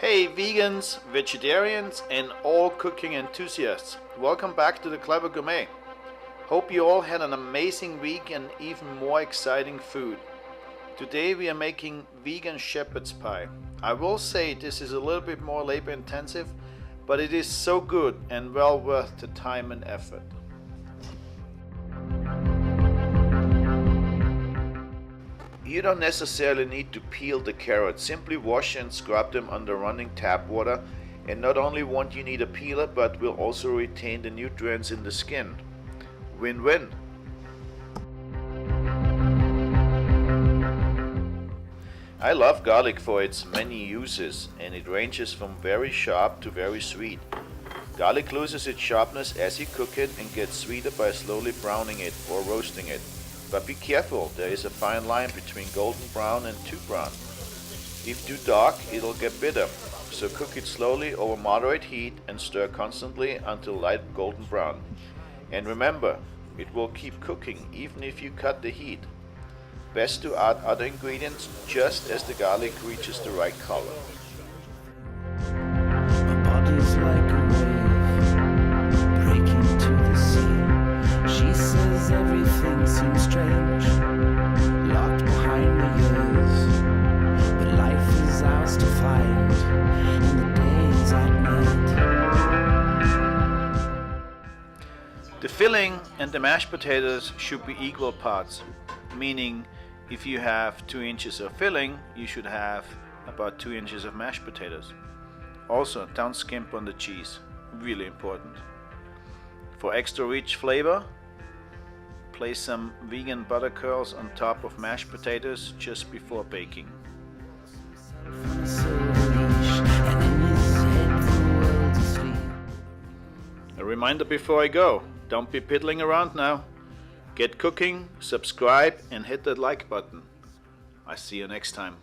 Hey vegans, vegetarians and all cooking enthusiasts, welcome back to the Clever Gourmet. Hope you all had an amazing week and even more exciting food. Today we are making vegan shepherd's pie. I will say this is a little bit more labor intensive, but it is so good and well worth the time and effort. You don't necessarily need to peel the carrots, simply wash and scrub them under running tap water, and not only won't you need a peeler but will also retain the nutrients in the skin. Win-win! I love garlic for its many uses, and it ranges from very sharp to very sweet. Garlic loses its sharpness as you cook it and gets sweeter by slowly browning it or roasting it. But be careful, there is a fine line between golden brown and too brown. If too dark, it'll get bitter, so cook it slowly over moderate heat and stir constantly until light golden brown. And remember, it will keep cooking even if you cut the heat. Best to add other ingredients just as the garlic reaches the right color. My body's like a wave breaking to the sea. She says everything seems strange, locked behind the years. But life is ours to find, and the days at night. The filling and the mashed potatoes should be equal parts, meaning if you have 2 inches of filling, you should have about 2 inches of mashed potatoes. Also, don't skimp on the cheese, really important. For extra rich flavor, place some vegan butter curls on top of mashed potatoes just before baking. A reminder before I go, don't be piddling around now. Get cooking, subscribe and hit that like button. I see you next time.